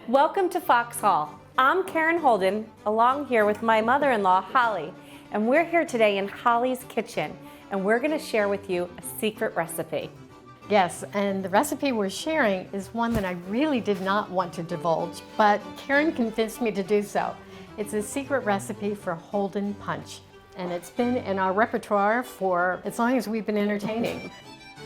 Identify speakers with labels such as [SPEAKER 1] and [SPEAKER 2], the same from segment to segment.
[SPEAKER 1] Welcome to Foxhall. I'm Karen Holden, along here with my mother-in-law, Holly, and we're here today in Holly's kitchen, and we're going to share with you a secret recipe.
[SPEAKER 2] Yes, and the recipe we're sharing is one that I really did not want to divulge, but Karen convinced me to do so. It's a secret recipe for Holden Punch, and it's been in our repertoire for as long as we've been entertaining.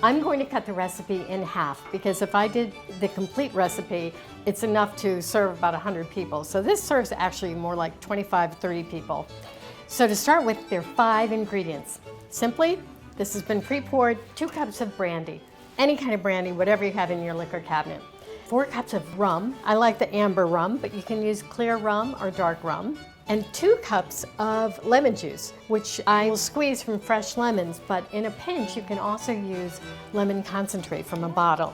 [SPEAKER 2] I'm going to cut the recipe in half because if I did the complete recipe, it's enough to serve about 100 people. So this serves actually more like 25, 30 people. So to start with, there are 5 ingredients. Simply, this has been pre-poured, 2 cups of brandy, any kind of brandy, whatever you have in your liquor cabinet. 4 cups of rum. I like the amber rum, but you can use clear rum or dark rum. And 2 cups of lemon juice, which I will squeeze from fresh lemons, but in a pinch you can also use lemon concentrate from a bottle.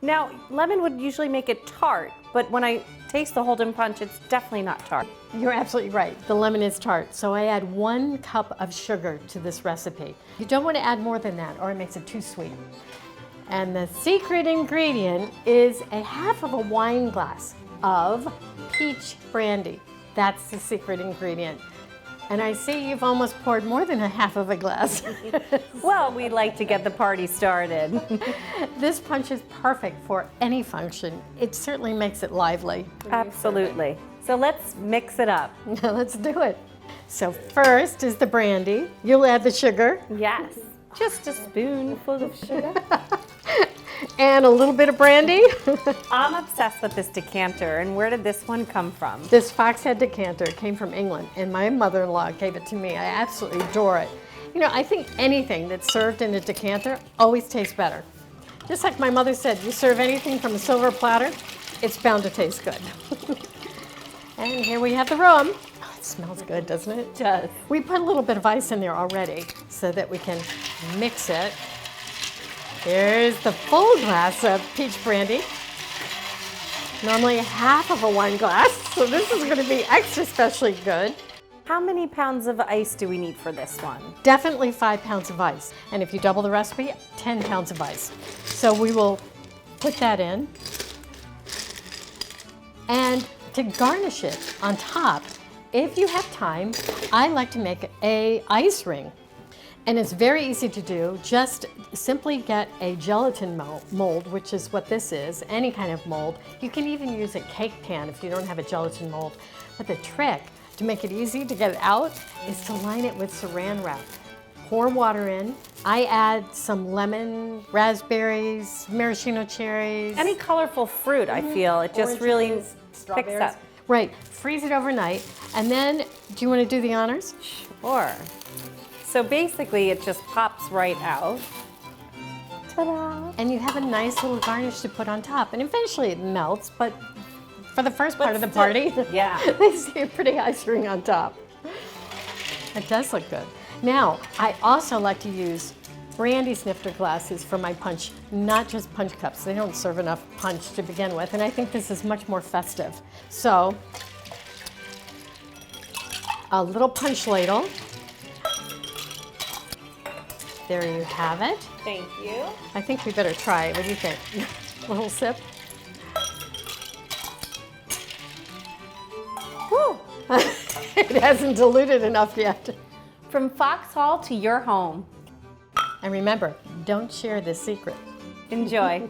[SPEAKER 1] Now, lemon would usually make it tart, but when I taste the Holden Punch, it's definitely not tart.
[SPEAKER 2] You're absolutely right, the lemon is tart, so I add 1 cup of sugar to this recipe. You don't want to add more than that or it makes it too sweet. And the secret ingredient is a half of a wine glass of peach brandy. That's the secret ingredient. And I see you've almost poured more than a half of a glass.
[SPEAKER 1] Well, we'd like to get the party started.
[SPEAKER 2] This punch is perfect for any function. It certainly makes it lively.
[SPEAKER 1] Absolutely. So let's mix it up.
[SPEAKER 2] Now let's do it. So first is the brandy. You'll add the sugar.
[SPEAKER 1] Yes, just a spoonful of sugar.
[SPEAKER 2] And a little bit of brandy.
[SPEAKER 1] I'm obsessed with this decanter, and where did this one come from?
[SPEAKER 2] This Foxhead decanter came from England, and my mother-in-law gave it to me. I absolutely adore it. You know, I think anything that's served in a decanter always tastes better. Just like my mother said, you serve anything from a silver platter, it's bound to taste good. And here we have the rum. Oh, it smells good, doesn't it?
[SPEAKER 1] It does.
[SPEAKER 2] We put a little bit of ice in there already so that we can mix it. Here's the full glass of peach brandy. Normally half of a wine glass, so this is going to be extra specially good.
[SPEAKER 1] How many pounds of ice do we need for this one?
[SPEAKER 2] Definitely 5 pounds of ice. And if you double the recipe, 10 pounds of ice. So we will put that in. And to garnish it on top, if you have time, I like to make an ice ring. And it's very easy to do. Just simply get a gelatin mold, which is what this is, any kind of mold. You can even use a cake pan if you don't have a gelatin mold. But the trick to make it easy to get it out is to line it with saran wrap. Pour water in. I add some lemon, raspberries, maraschino cherries.
[SPEAKER 1] Any colorful fruit, I feel. It just really picks up.
[SPEAKER 2] Right, freeze it overnight. And then, do you want to do the honors?
[SPEAKER 1] Sure. So basically, it just pops right out. Ta-da!
[SPEAKER 2] And you have a nice little garnish to put on top. And eventually it melts, but for the first part of the party,
[SPEAKER 1] yeah,
[SPEAKER 2] they see a pretty ice ring on top. It does look good. Now, I also like to use brandy snifter glasses for my punch, not just punch cups. They don't serve enough punch to begin with, and I think this is much more festive. So, a little punch ladle. There you have it.
[SPEAKER 1] Thank you.
[SPEAKER 2] I think we better try it. What do you think? A little sip?
[SPEAKER 1] Woo!
[SPEAKER 2] It hasn't diluted enough yet.
[SPEAKER 1] From Foxhall to your home.
[SPEAKER 2] And remember, don't share this secret.
[SPEAKER 1] Enjoy.